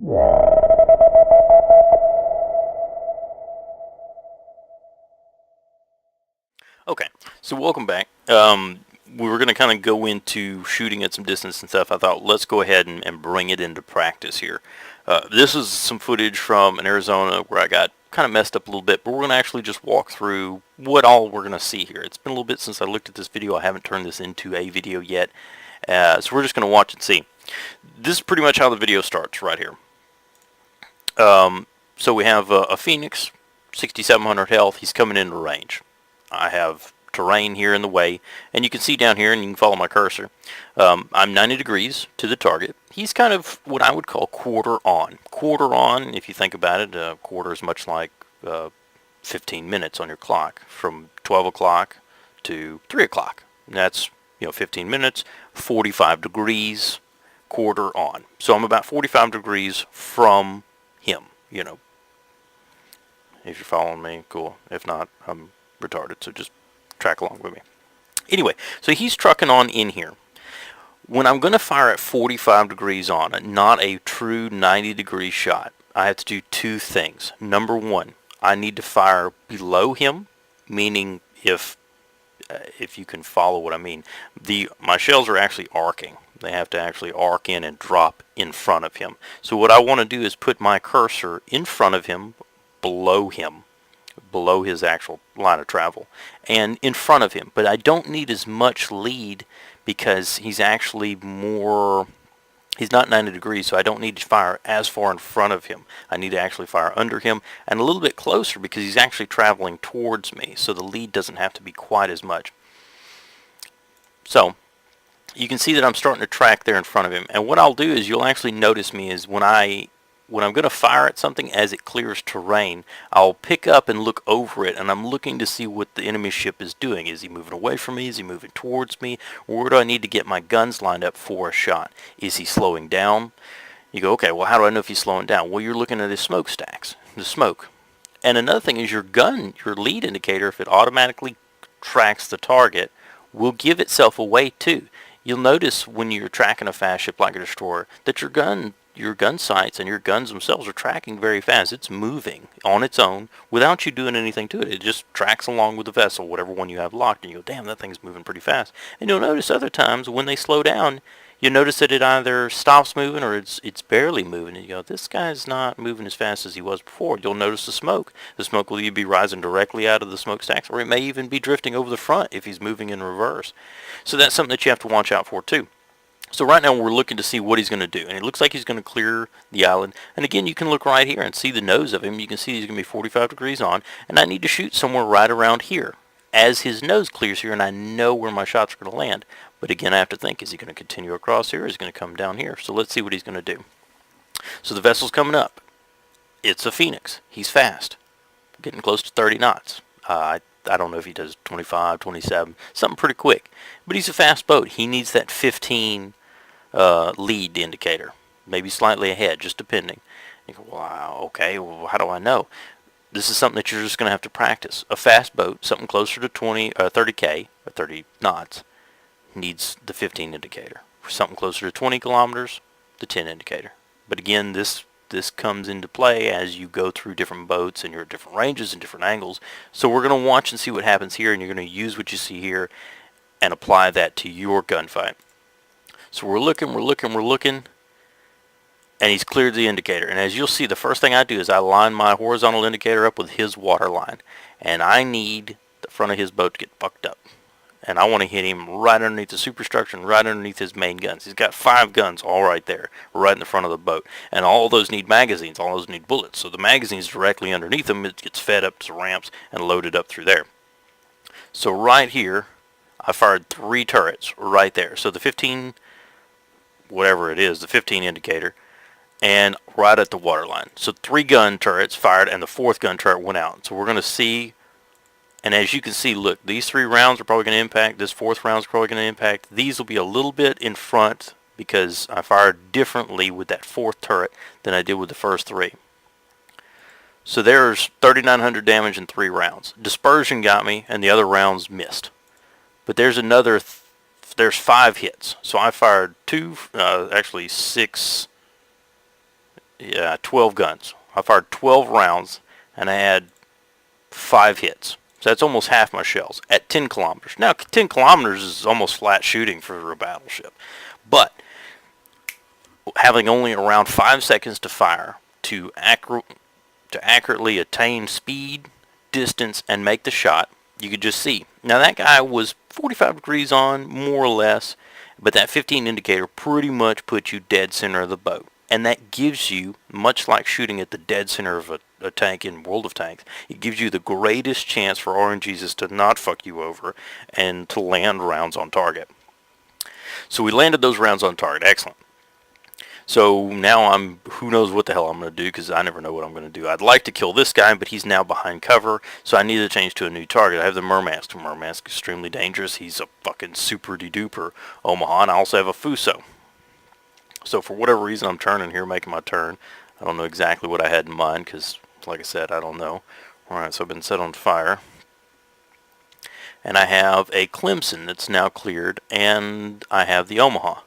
Okay, so welcome back. We were going to kind of go into shooting at some distance and stuff. I thought let's go ahead and bring it into practice here. This is some footage from in Arizona where I got kind of messed up a little bit, but we're going to actually just walk through what all we're going to see here. It's been a little bit since I looked at this video. I haven't turned this into a video yet, so we're just going to watch and see. This is pretty much how the video starts right here. So we have a Phoenix, 6,700 health. He's coming into range. I have terrain here in the way, and you can see down here, and you can follow my cursor. I'm 90 degrees to the target. He's kind of what I would call quarter on. Quarter on, if you think about it, a quarter is much like 15 minutes on your clock, from 12 o'clock to 3 o'clock. That's 15 minutes, 45 degrees, quarter on. So I'm about 45 degrees from him. If you're following me, cool. If not, I'm retarded, so just track along with me. Anyway, so he's trucking on in here. When I'm going to fire at 45 degrees on, not a true 90-degree shot, I have to do two things. Number one, I need to fire below him, meaning if you can follow what I mean, my shells are actually arcing. They have to actually arc in and drop in front of him. So what I want to do is put my cursor in front of him, below his actual line of travel, and in front of him. But I don't need as much lead because he's actually he's not 90 degrees, so I don't need to fire as far in front of him. I need to actually fire under him and a little bit closer because he's actually traveling towards me, so the lead doesn't have to be quite as much. So you can see that I'm starting to track there in front of him, and what I'll do is you'll actually notice me is when I'm going to fire at something, as it clears terrain, I'll pick up and look over it, and I'm looking to see what the enemy ship is doing. Is he moving away from me? Is he moving towards me? Where do I need to get my guns lined up for a shot? Is he slowing down? You go, okay, well, how do I know if he's slowing down? Well, you're looking at his smokestacks, the smoke. And another thing is your lead indicator, if it automatically tracks the target, will give itself away too. You'll notice when you're tracking a fast ship like a destroyer that your gun sights and your guns themselves are tracking very fast. It's moving on its own without you doing anything to it. It just tracks along with the vessel, whatever one you have locked, and you go, damn, that thing's moving pretty fast. And you'll notice other times when they slow down, you notice that it either stops moving or it's barely moving. And you go, this guy's not moving as fast as he was before. You'll notice the smoke. The smoke will either be rising directly out of the smokestacks, or it may even be drifting over the front if he's moving in reverse. So that's something that you have to watch out for too. So right now we're looking to see what he's going to do, and it looks like he's going to clear the island. And again, you can look right here and see the nose of him. You can see he's going to be 45 degrees on, and I need to shoot somewhere right around here as his nose clears here, and I know where my shots are going to land. But again, I have to think, is he going to continue across here, or is he going to come down here? So let's see what he's going to do. So the vessel's coming up. It's a Phoenix. He's fast, getting close to 30 knots. I don't know if he does 25, 27, something pretty quick. But he's a fast boat. He needs that 15 lead indicator, maybe slightly ahead, just depending. You go, wow, okay, well, how do I know? This is something that you're just going to have to practice. A fast boat, something closer to 30K, or 30 knots, needs the 15 indicator. For something closer to 20 kilometers, the 10 indicator. But again, this comes into play as you go through different boats and you're at different ranges and different angles. So we're going to watch and see what happens here, and you're going to use what you see here and apply that to your gunfight. So we're looking, and he's cleared the indicator. And as you'll see, the first thing I do is I line my horizontal indicator up with his water line, and I need the front of his boat to get fucked up. And I want to hit him right underneath the superstructure and right underneath his main guns. He's got 5 guns all right there, right in the front of the boat. And all those need magazines, all those need bullets. So the magazine's directly underneath them. It gets fed up to ramps and loaded up through there. So right here, I fired 3 turrets right there. So the 15, whatever it is, the 15 indicator, and right at the waterline. So 3 gun turrets fired, and the 4th gun turret went out. So we're going to see. And as you can see, look, these 3 rounds are probably going to impact. This 4th round is probably going to impact. These will be a little bit in front because I fired differently with that 4th turret than I did with the first 3. So there's 3,900 damage in 3 rounds. Dispersion got me, and the other rounds missed. But there's there's 5 hits. So I fired 2, actually 6 yeah, 12 guns. I fired 12 rounds, and I had 5 hits. So that's almost half my shells at 10 kilometers. Now, 10 kilometers is almost flat shooting for a battleship. But having only around 5 seconds to fire to accurately attain speed, distance, and make the shot, you could just see. Now, that guy was 45 degrees on, more or less, but that 15 indicator pretty much puts you dead center of the boat. And that gives you, much like shooting at the dead center of a tank in World of Tanks, it gives you the greatest chance for RNGs to not fuck you over and to land rounds on target. So we landed those rounds on target. Excellent. So now who knows what the hell I'm going to do, because I never know what I'm going to do. I'd like to kill this guy, but he's now behind cover, so I need to change to a new target. I have the Murmansk. Murmansk is extremely dangerous. He's a fucking super-de-duper Omaha, and I also have a Fuso. So for whatever reason, I'm turning here, making my turn. I don't know exactly what I had in mind, because, like I said, I don't know. Alright, so I've been set on fire. And I have a Clemson that's now cleared, and I have the Omaha.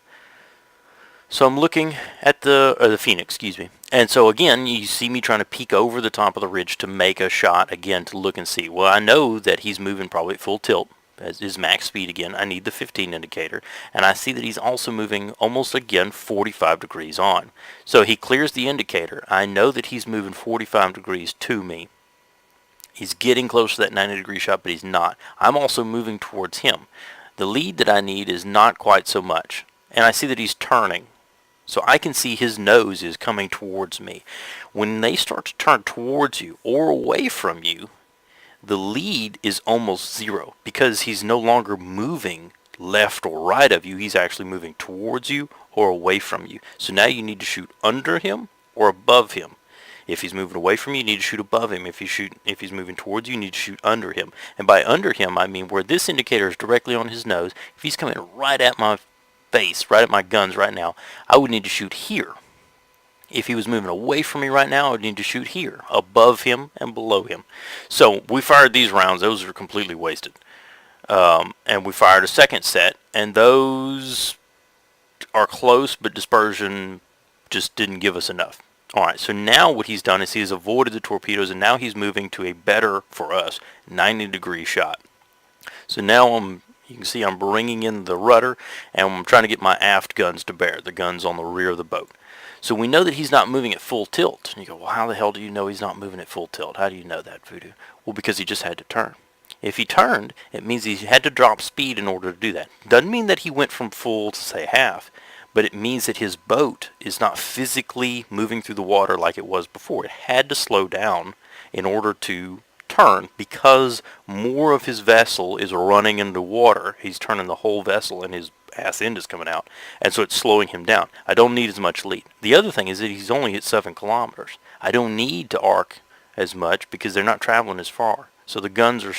So I'm looking at the Phoenix, excuse me. And so again, you see me trying to peek over the top of the ridge to make a shot, again, to look and see. Well, I know that he's moving probably at full tilt, as his max speed again. I need the 15 indicator. And I see that he's also moving almost again 45 degrees on. So he clears the indicator. I know that he's moving 45 degrees to me. He's getting close to that 90-degree shot, but he's not. I'm also moving towards him. The lead that I need is not quite so much. And I see that he's turning. So I can see his nose is coming towards me. When they start to turn towards you or away from you, the lead is almost zero because he's no longer moving left or right of you. He's actually moving towards you or away from you. So now you need to shoot under him or above him. If he's moving away from you, you need to shoot above him. If he's moving towards you, you need to shoot under him. And by under him, I mean where this indicator is directly on his nose. If he's coming right at my face, right at my guns right now, I would need to shoot here. If he was moving away from me right now, I would need to shoot here, above him and below him. So we fired these rounds. Those are completely wasted. And we fired a second set, and those are close, but dispersion just didn't give us enough. Alright, so now what he's done is he has avoided the torpedoes, and now he's moving to a better, for us, 90-degree shot. So now you can see I'm bringing in the rudder, and I'm trying to get my aft guns to bear, the guns on the rear of the boat. So we know that he's not moving at full tilt. And you go, well, how the hell do you know he's not moving at full tilt? How do you know that, Voodoo? Well, because he just had to turn. If he turned, it means he had to drop speed in order to do that. Doesn't mean that he went from full to, say, half, but it means that his boat is not physically moving through the water like it was before. It had to slow down in order to turn because more of his vessel is running into water. He's turning the whole vessel and his ass end is coming out, and so it's slowing him down. I don't need as much lead. The other thing is that he's only at 7 kilometers. I don't need to arc as much because they're not traveling as far. So the guns are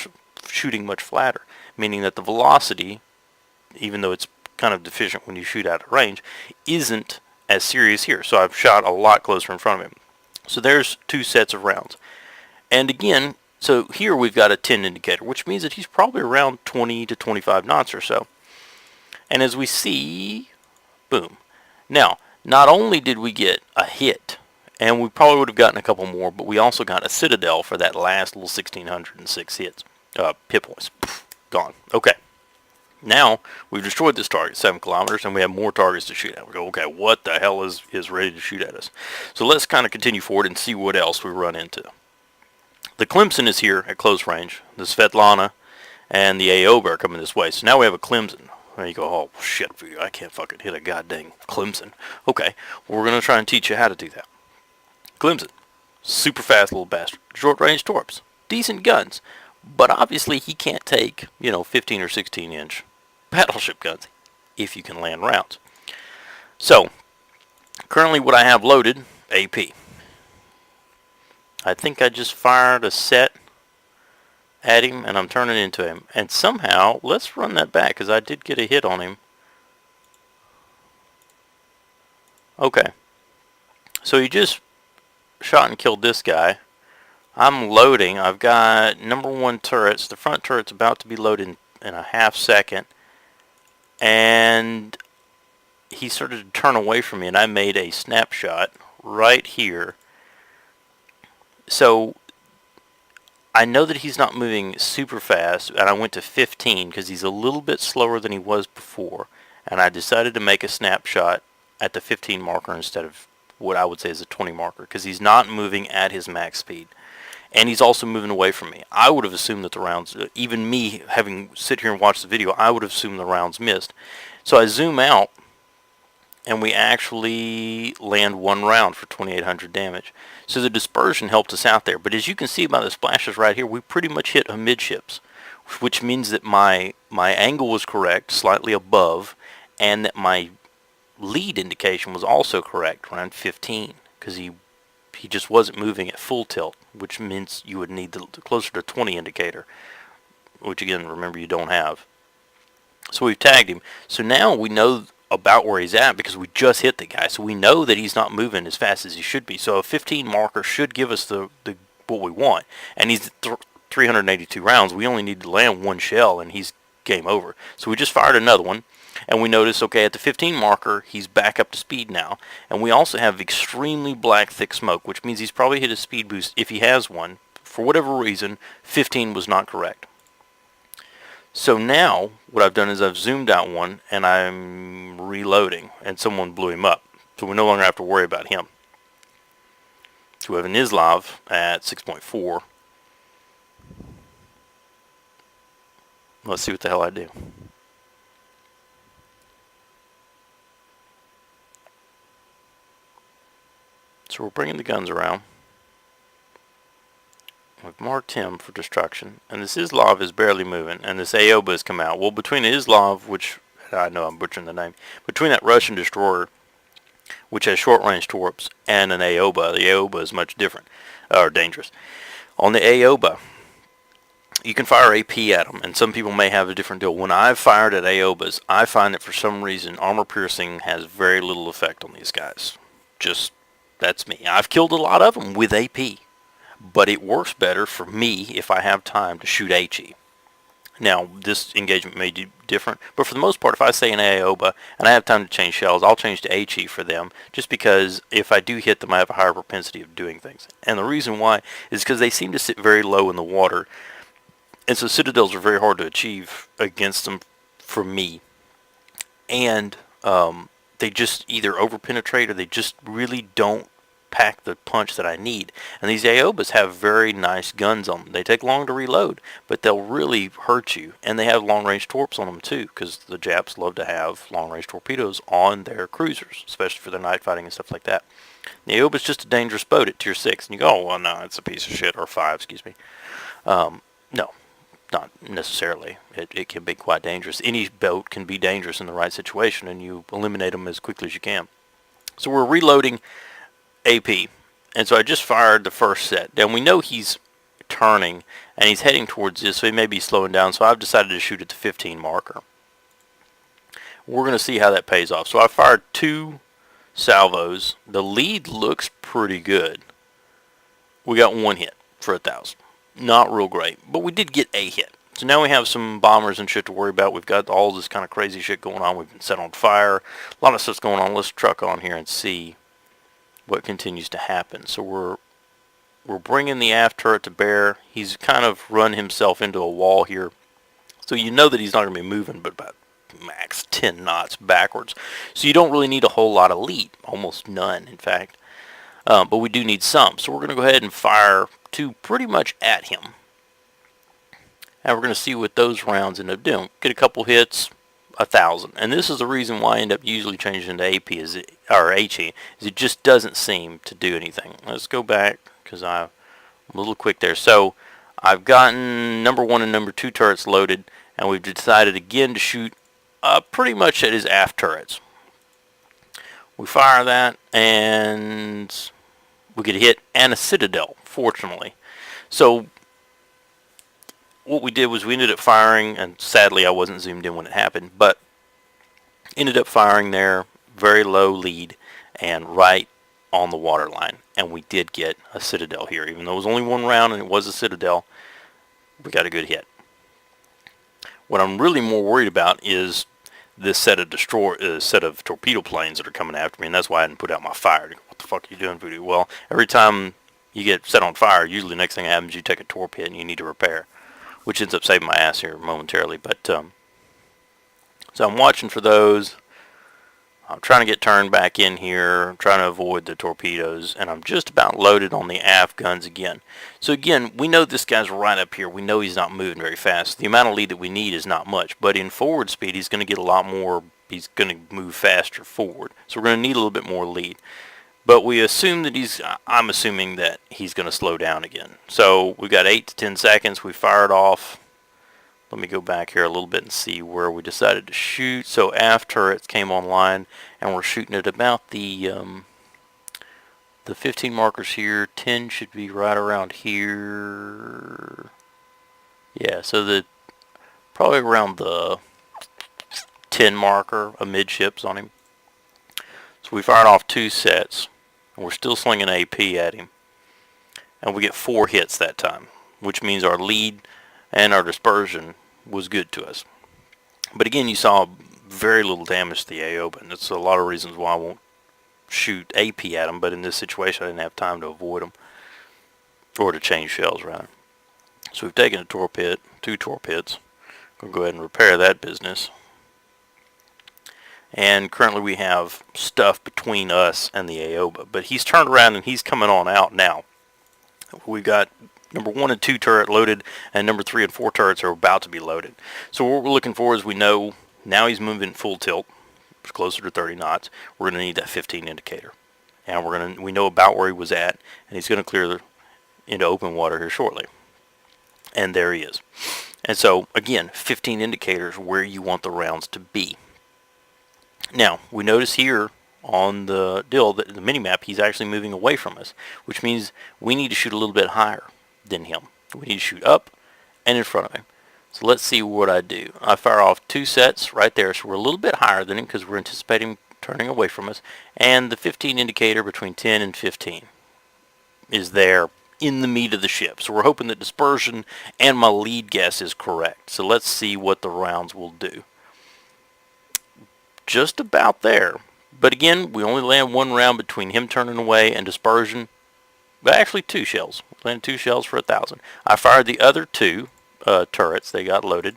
shooting much flatter, meaning that the velocity, even though it's kind of deficient when you shoot out of range, isn't as serious here. So I've shot a lot closer in front of him. So there's 2 sets of rounds. And again, so here we've got a 10 indicator, which means that he's probably around 20 to 25 knots or so. And as we see, boom. Now, not only did we get a hit, and we probably would have gotten a couple more, but we also got a Citadel for that last little 1,606 hits. Hit points. Gone. Okay. Now, we've destroyed this target, 7 kilometers, and we have more targets to shoot at. We go, okay, what the hell is ready to shoot at us? So let's kind of continue forward and see what else we run into. The Clemson is here at close range. The Svetlana and the Aoba are coming this way. So now we have a Clemson. And you go, oh, shit, I can't fucking hit a goddamn Clemson. Okay, well, we're going to try and teach you how to do that. Clemson. Super fast little bastard. Short range torps. Decent guns. But obviously he can't take, 15 or 16 inch battleship guns if you can land rounds. So, currently what I have loaded, AP. I think I just fired a set at him, and I'm turning into him. And somehow, let's run that back, because I did get a hit on him. Okay. So he just shot and killed this guy. I'm loading. I've got number 1 turrets. The front turret's about to be loaded in a half second. And he started to turn away from me, and I made a snapshot, right here. So I know that he's not moving super fast, and I went to 15 because he's a little bit slower than he was before, and I decided to make a snapshot at the 15 marker instead of what I would say is a 20 marker, because he's not moving at his max speed, and he's also moving away from me. I would have assumed that the rounds, even me having sit here and watched the video, I would have assumed the rounds missed. So I zoom out, and we actually land one round for 2,800 damage. So the dispersion helped us out there. But as you can see by the splashes right here, we pretty much hit amidships, which means that my angle was correct, slightly above, and that my lead indication was also correct, around 15, because he just wasn't moving at full tilt, which means you would need the closer to 20 indicator, which again, remember, you don't have. So we've tagged him. So now we know about where he's at because we just hit the guy. So we know that he's not moving as fast as he should be. So a 15 marker should give us the what we want. And he's 382 rounds. We only need to land one shell and he's game over. So we just fired another one. And we notice, okay, at the 15 marker, he's back up to speed now. And we also have extremely black, thick smoke, which means he's probably hit a speed boost if he has one. For whatever reason, 15 was not correct. So now, what I've done is I've zoomed out one, and I'm reloading, and someone blew him up. So we no longer have to worry about him. So we have an Islav at 6.4. Let's see what the hell I do. So we're bringing the guns around. We've marked him for destruction, and this Islav is barely moving, and this Aoba has come out. Well, between the Islav, which I know I'm butchering the name, between that Russian destroyer, which has short-range torps, and an Aoba, the Aoba is much different, or dangerous. On the Aoba, you can fire AP at them, and some people may have a different deal. When I've fired at Aobas, I find that for some reason armor piercing has very little effect on these guys. Just, that's me. I've killed a lot of them with AP. But it works better for me if I have time to shoot HE. Now, this engagement may be different, but for the most part, if I say an Aoba and I have time to change shells, I'll change to HE for them, just because if I do hit them, I have a higher propensity of doing things. And the reason why is because they seem to sit very low in the water, and so citadels are very hard to achieve against them for me. And they just either over-penetrate or they just really don't pack the punch that I need. And these Aobas have very nice guns on them. They take long to reload, but they'll really hurt you. And they have long-range torps on them too, because the Japs love to have long-range torpedoes on their cruisers, especially for their night fighting and stuff like that. The Aoba's just a dangerous boat at tier 6. And you go, oh, well, no, it's a piece of shit, or 5, excuse me. No, not necessarily. It can be quite dangerous. Any boat can be dangerous in the right situation, and you eliminate them as quickly as you can. So we're reloading AP, and so I just fired the first set. Now we know he's turning and he's heading towards this, so he may be slowing down, so I've decided to shoot at the 15 marker. We're going to see how that pays off. So I fired 2 salvos. The lead looks pretty good. We got 1 hit for 1,000. Not real great, but we did get a hit. So now we have some bombers and shit to worry about. We've got all this kind of crazy shit going on. We've been set on fire. A lot of stuff's going on. Let's truck on here and see what continues to happen. So we're bringing the aft turret to bear. He's kind of run himself into a wall here, so you know that he's not going to be moving but about max 10 knots backwards. So you don't really need a whole lot of lead, almost none in fact, but we do need some. So we're going to go ahead and fire 2 pretty much at him, and we're going to see what those rounds end up doing. Get a couple hits, 1,000. And this is the reason why I end up usually changing to AP or HE, is it just doesn't seem to do anything. Let's go back because I'm a little quick there. So I've gotten number 1 and number 2 turrets loaded, and we've decided again to shoot pretty much at his aft turrets. We fire that, and we get a hit and a citadel, fortunately. So what we did was we ended up firing, and sadly I wasn't zoomed in when it happened, but ended up firing there, very low lead and right on the water line, and we did get a citadel here. Even though it was only 1 round and it was a citadel, we got a good hit. What I'm really more worried about is this set of torpedo planes that are coming after me, and that's why I didn't put out my fire. What the fuck are you doing, Voodoo? Well, every time you get set on fire, usually the next thing that happens, you take a torp hit and you need to repair, which ends up saving my ass here momentarily. But so I'm watching for those. I'm trying to get turned back in here, trying to avoid the torpedoes, and I'm just about loaded on the aft guns again. So again, we know this guy's right up here. We know he's not moving very fast. The amount of lead that we need is not much, but in forward speed, he's going to get a lot more. He's going to move faster forward. So we're going to need a little bit more lead. But we assume that I'm assuming that he's going to slow down again. So we've got 8 to 10 seconds. We fired off. Let me go back here a little bit and see where we decided to shoot. So aft turrets came online, and we're shooting at about the 15 markers here. 10 should be right around here. Yeah, so probably around the 10 marker amidships on him. So we fired off 2 sets, and we're still slinging AP at him. And we get 4 hits that time, which means our lead and our dispersion was good to us. But again, you saw very little damage to the AOBA, and that's a lot of reasons why I won't shoot AP at them, but in this situation I didn't have time to avoid them, or to change shells rather. So we've taken a torp hit, 2 torp hits. We'll go ahead and repair that business. And currently we have stuff between us and the AOBA, but he's turned around and he's coming on out now. We've got number 1 and 2 turret loaded, and number 3 and 4 turrets are about to be loaded. So what we're looking for is, we know now he's moving full tilt, closer to 30 knots. We're going to need that 15 indicator, and we know about where he was at, and he's going to clear into open water here shortly. And there he is. And so again, 15 indicators where you want the rounds to be. Now we notice here on the the mini-map, he's actually moving away from us, which means we need to shoot a little bit higher than him. We need to shoot up and in front of him. So let's see what I do. I fire off 2 sets right there, so we're a little bit higher than him because we're anticipating turning away from us, and the 15 indicator between 10 and 15 is there in the meat of the ship. So we're hoping that dispersion and my lead guess is correct. So let's see what the rounds will do. Just about there. But again, we only land 1 round between him turning away and dispersion. But actually 2 shells. We landed 2 shells for 1,000. I fired the other 2 turrets. They got loaded.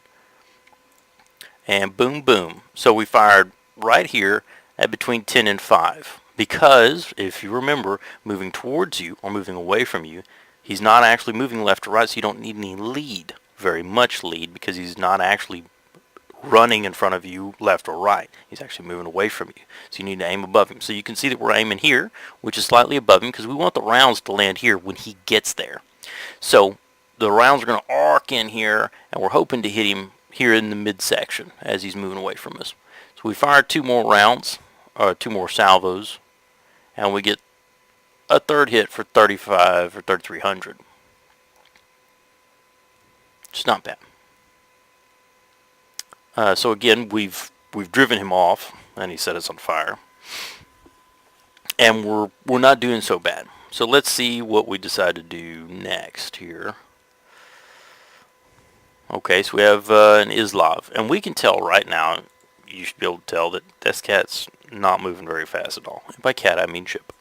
And boom, boom. So we fired right here at between 10 and 5. Because, if you remember, moving towards you or moving away from you, he's not actually moving left or right, so you don't need any lead. Very much lead, because he's not actually running in front of you left or right. He's actually moving away from you. So you need to aim above him. So you can see that we're aiming here, which is slightly above him, because we want the rounds to land here when he gets there. So the rounds are going to arc in here, and we're hoping to hit him here in the midsection as he's moving away from us. So we fired 2 more rounds, or 2 more salvos, and we get a 3rd hit for 35 or 3,300. It's not bad. So again, we've driven him off, and he set us on fire, and we're not doing so bad. So let's see what we decide to do next here. Okay, so we have an Islav, and we can tell right now. You should be able to tell that this cat's not moving very fast at all. And by cat, I mean ship.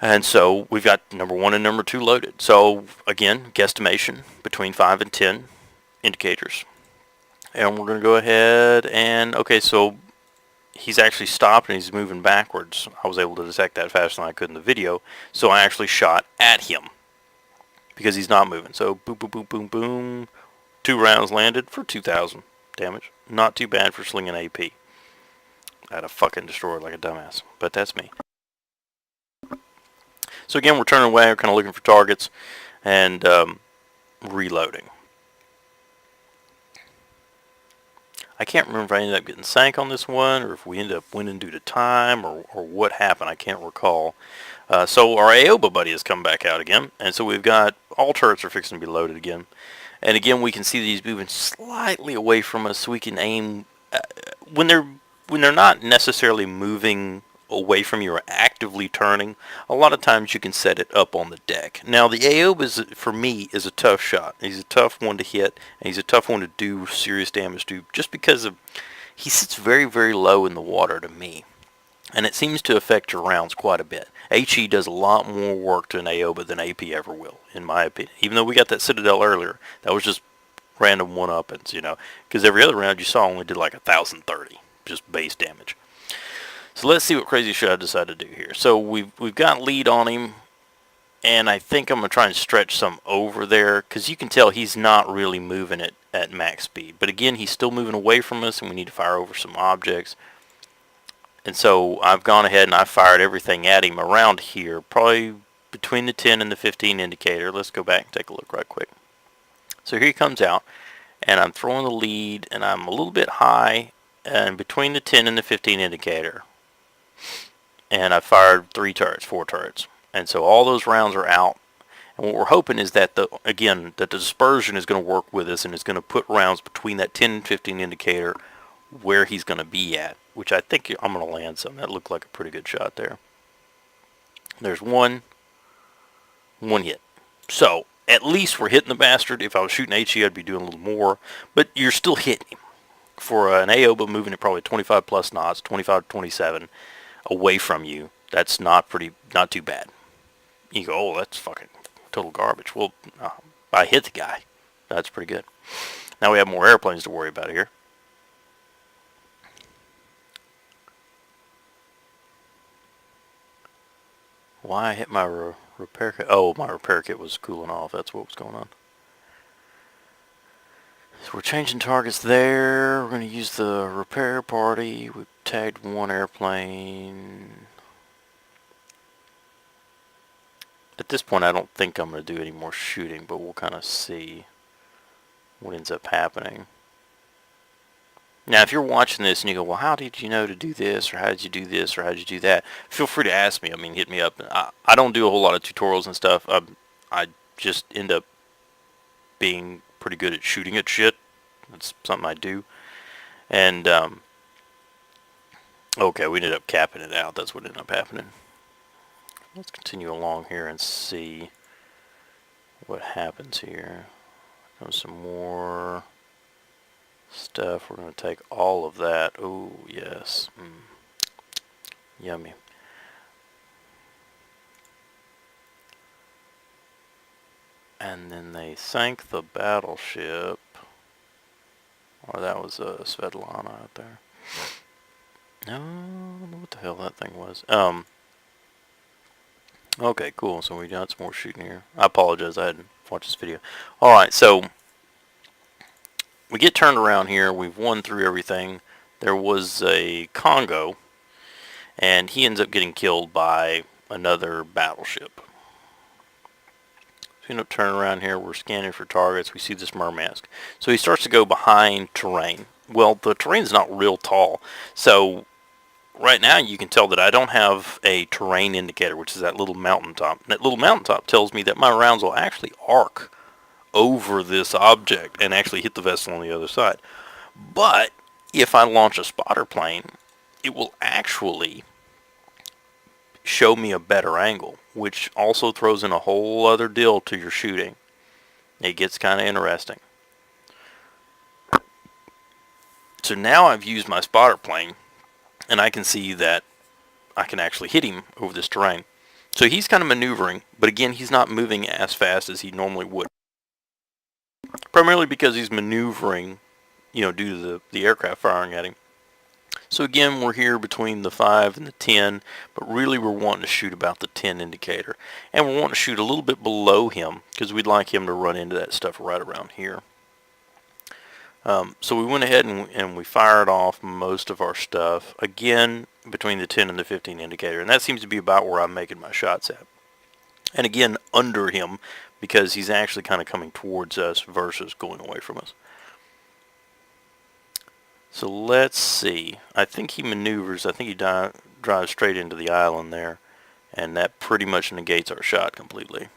And so we've got number 1 and number 2 loaded. So again, guesstimation between 5 and 10 indicators. And we're going to go ahead and, okay, so he's actually stopped and he's moving backwards. I was able to detect that faster than I could in the video. So I actually shot at him because he's not moving. So boom, boom, boom, boom, boom. 2 rounds landed for 2,000 damage. Not too bad for slinging AP. I'd have fucking destroyed like a dumbass. But that's me. So again, we're turning away. We're kind of looking for targets and reloading. I can't remember if I ended up getting sank on this one, or if we ended up winning due to time, or what happened. I can't recall. So our AOBA buddy has come back out again, and so we've got all turrets are fixing to be loaded again. And again, we can see that he's moving slightly away from us, so we can aim when they're not necessarily moving away from you or actively turning. A lot of times you can set it up on the deck. Now the AOB for me is a tough shot. He's a tough one to hit, and he's a tough one to do serious damage to, just because of he sits very, very low in the water to me. And it seems to affect your rounds quite a bit. HE does a lot more work to an AOBA than AP ever will, in my opinion. Even though we got that Citadel earlier, that was just random one-uppings, you know. Because every other round you saw only did like 1,030, just base damage. So let's see what crazy shit I decide to do here. So we've got lead on him, and I think I'm going to try and stretch some over there, because you can tell he's not really moving it at max speed. But again, he's still moving away from us, and we need to fire over some objects. And so I've gone ahead and I fired everything at him around here, probably between the 10 and the 15 indicator. Let's go back and take a look right quick. So here he comes out, and I'm throwing the lead, and I'm a little bit high, and between the 10 and the 15 indicator. And I fired 4 turrets. And so all those rounds are out. And what we're hoping is that, that the dispersion is going to work with us, and is going to put rounds between that 10 and 15 indicator where he's going to be at, which I think I'm going to land some. That looked like a pretty good shot there. There's one hit. So at least we're hitting the bastard. If I was shooting HE, I'd be doing a little more, but you're still hitting him. For an AOBA moving at probably 25 plus knots, 25 to 27 away from you, that's not too bad. You go, oh, that's fucking total garbage. Well, I hit the guy. That's pretty good. Now we have more airplanes to worry about here. Why I hit my repair kit? Oh, my repair kit was cooling off. That's what was going on. So we're changing targets there. We're going to use the repair party. We tagged one airplane. At this point, I don't think I'm going to do any more shooting, but we'll kind of see what ends up happening. Now, if you're watching this and you go, well, how did you know to do this, or how did you do this, or how did you do that, feel free to ask me. I mean, hit me up. I don't do a whole lot of tutorials and stuff. I just end up being pretty good at shooting at shit. That's something I do. And, okay, we ended up capping it out. That's what ended up happening. Let's continue along here and see what happens here. There's some more stuff. We're going to take all of that. Oh, yes. Yummy. And then they sank the battleship. Or that was Svetlana out there. No, I don't know what the hell that thing was. Okay, cool. So we got some more shooting here. I apologize, I hadn't watched this video. Alright, so we get turned around here. We've won through everything. There was a Congo, and he ends up getting killed by another battleship. So we end up turning around here. We're scanning for targets. We see this Murmansk. So he starts to go behind terrain. Well, the terrain's not real tall. So right now you can tell that I don't have a terrain indicator, which is that little mountaintop. That little mountaintop tells me that my rounds will actually arc over this object and actually hit the vessel on the other side. But if I launch a spotter plane, it will actually show me a better angle, which also throws in a whole other deal to your shooting. It gets kind of interesting. So now I've used my spotter plane, and I can see that I can actually hit him over this terrain. So he's kind of maneuvering, but again, he's not moving as fast as he normally would. Primarily because he's maneuvering, you know, due to the aircraft firing at him. So again, we're here between the 5 and the 10, but really we're wanting to shoot about the 10 indicator. And we're wanting to shoot a little bit below him, because we'd like him to run into that stuff right around here. So we went ahead and we fired off most of our stuff, again, between the 10 and the 15 indicator. And that seems to be about where I'm making my shots at. And again, under him, because he's actually kind of coming towards us versus going away from us. So let's see. I think he maneuvers. I think he drives straight into the island there. And that pretty much negates our shot completely.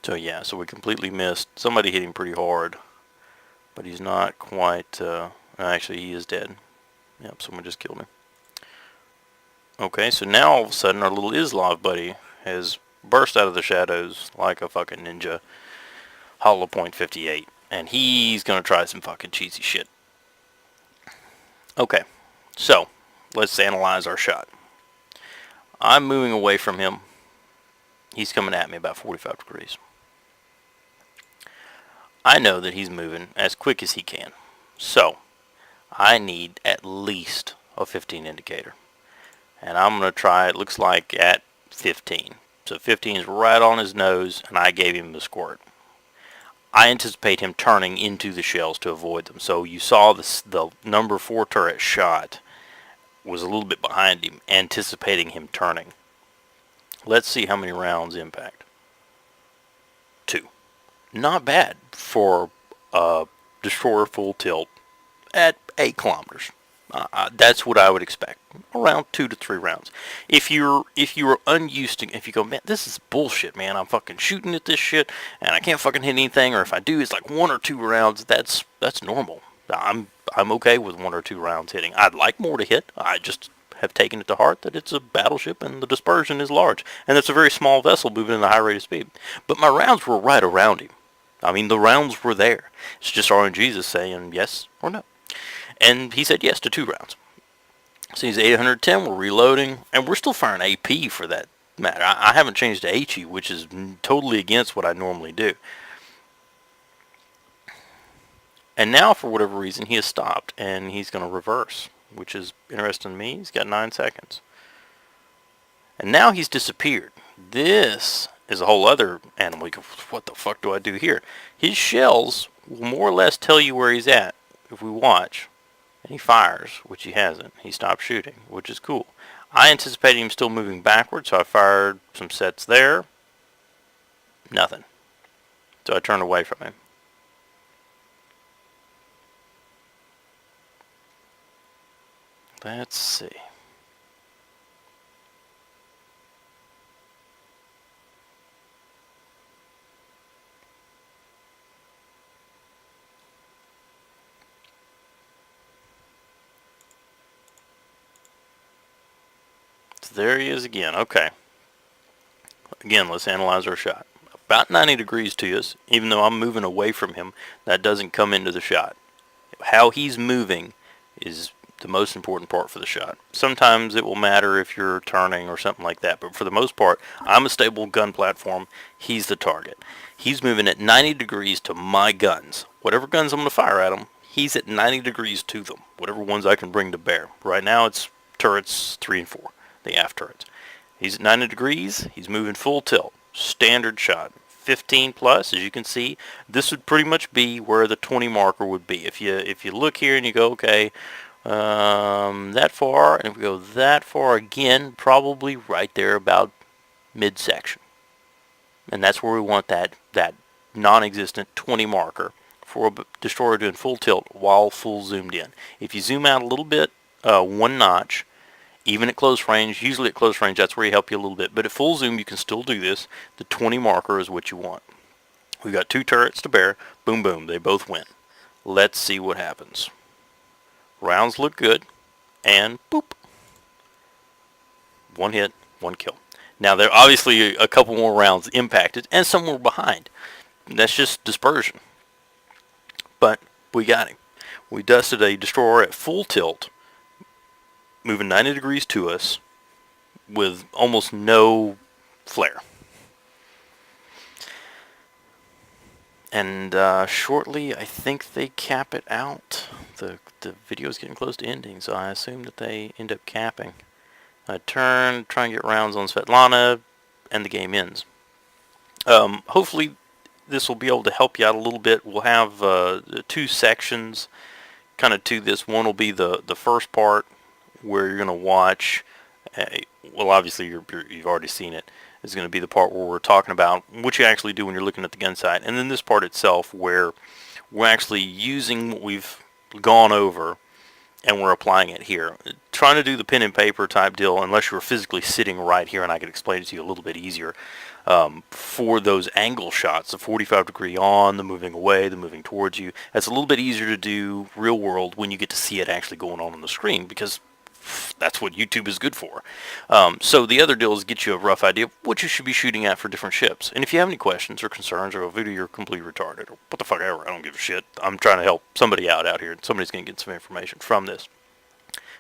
So yeah, so we completely missed. Somebody hit him pretty hard. But he's not quite... actually, he is dead. Yep, someone just killed him. Okay, so now all of a sudden our little Islov buddy has burst out of the shadows like a fucking ninja. Hollow point 58. And he's going to try some fucking cheesy shit. Okay, so let's analyze our shot. I'm moving away from him. He's coming at me about 45 degrees. I know that he's moving as quick as he can. So I need at least a 15 indicator. And I'm going to try, it looks like, at 15. So 15 is right on his nose, and I gave him the squirt. I anticipate him turning into the shells to avoid them. So you saw the number 4 turret shot was a little bit behind him, anticipating him turning. Let's see how many rounds impact. 2. Not bad for a destroyer full tilt at 8 kilometers. That's what I would expect. Around 2 to 3 rounds. If you were unused to, if you go, man, this is bullshit, man. I'm fucking shooting at this shit, and I can't fucking hit anything. Or if I do, it's like 1 or 2 rounds. That's normal. I'm okay with 1 or 2 rounds hitting. I'd like more to hit. I just have taken it to heart that it's a battleship and the dispersion is large, and it's a very small vessel moving at a high rate of speed. But my rounds were right around him. I mean, the rounds were there. It's just RNG's is saying yes or no. And he said yes to 2 rounds. So he's 810, we're reloading, and we're still firing AP for that matter. I haven't changed to HE, which is totally against what I normally do. And now, for whatever reason, he has stopped, and he's going to reverse, which is interesting to me. He's got 9 seconds. And now he's disappeared. This is a whole other animal. You go, what the fuck do I do here? His shells will more or less tell you where he's at if we watch. And he fires, which he hasn't. He stopped shooting, which is cool. I anticipated him still moving backwards, so I fired some sets there. Nothing. So I turned away from him. Let's see. So there he is again. Okay. Again, let's analyze our shot. About 90 degrees to us, even though I'm moving away from him, that doesn't come into the shot. How he's moving is the most important part for the shot. Sometimes it will matter if you're turning or something like that, but for the most part, I'm a stable gun platform. He's the target. He's moving at 90 degrees to my guns. Whatever guns I'm going to fire at him, he's at 90 degrees to them. Whatever ones I can bring to bear. Right now it's turrets 3 and 4, the aft turrets. He's at 90 degrees. He's moving full tilt. Standard shot. 15 plus, as you can see. This would pretty much be where the 20 marker would be. If you look here and you go, okay, that far, and if we go that far again, probably right there about midsection. And that's where we want that non-existent 20 marker for a destroyer doing full tilt while full zoomed in. If you zoom out a little bit, 1 notch, even at close range, usually at close range, that's where you help you a little bit. But at full zoom, you can still do this. The 20 marker is what you want. We've got 2 turrets to bear. Boom, boom. They both win. Let's see what happens. Rounds look good. And boop. 1 hit, 1 kill. Now, there are obviously a couple more rounds impacted, and some were behind. That's just dispersion. But we got him. We dusted a destroyer at full tilt, moving 90 degrees to us with almost no flare. And shortly, I think they cap it out. The video is getting close to ending, so I assume that they end up capping. I turn, try and get rounds on Svetlana, and the game ends. Hopefully, this will be able to help you out a little bit. We'll have 2 sections kind of to this. One will be the first part, where you're going to watch, well, obviously you've already seen it. It's going to be the part where we're talking about what you actually do when you're looking at the gun sight. And then this part itself where we're actually using what we've gone over and we're applying it here. Trying to do the pen and paper type deal, unless you're physically sitting right here, and I could explain it to you a little bit easier. For those angle shots, the 45 degree on, the moving away, the moving towards you, that's a little bit easier to do real world when you get to see it actually going on the screen, because that's what YouTube is good for. So the other deal is get you a rough idea of what you should be shooting at for different ships. And if you have any questions or concerns or a video you're completely retarded or what the fuck ever, I don't give a shit. I'm trying to help somebody out here, and somebody's going to get some information from this.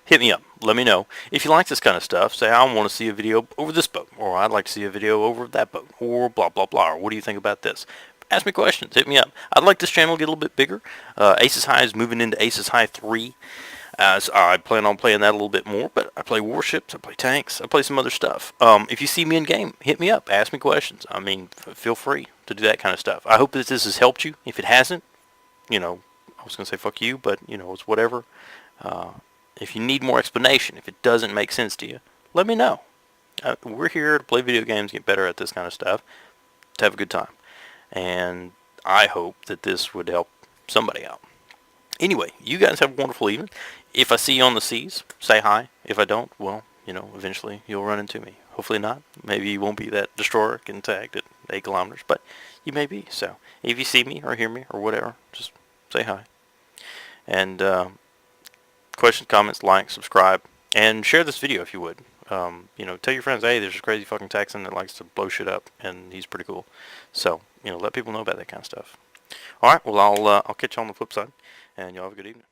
Hit me up. Let me know. If you like this kind of stuff, say I want to see a video over this boat, or I'd like to see a video over that boat, or blah, blah, blah, or what do you think about this? Ask me questions. Hit me up. I'd like this channel to get a little bit bigger. Aces High is moving into Aces High 3. So I plan on playing that a little bit more, but I play Warships, I play tanks, I play some other stuff. If you see me in game, hit me up, ask me questions. I mean, feel free to do that kind of stuff. I hope that this has helped you. If it hasn't, I was going to say fuck you, but, it's whatever. If you need more explanation, if it doesn't make sense to you, let me know. We're here to play video games, get better at this kind of stuff, to have a good time. And I hope that this would help somebody out. Anyway, you guys have a wonderful evening. If I see you on the seas, say hi. If I don't, well, eventually you'll run into me. Hopefully not. Maybe you won't be that destroyer getting tagged at 8 kilometers, but you may be. So if you see me or hear me or whatever, just say hi. And questions, comments, like, subscribe, and share this video if you would. Tell your friends, hey, there's this crazy fucking Texan that likes to blow shit up, and he's pretty cool. So, let people know about that kind of stuff. All right, well, I'll catch you on the flip side, and y'all have a good evening.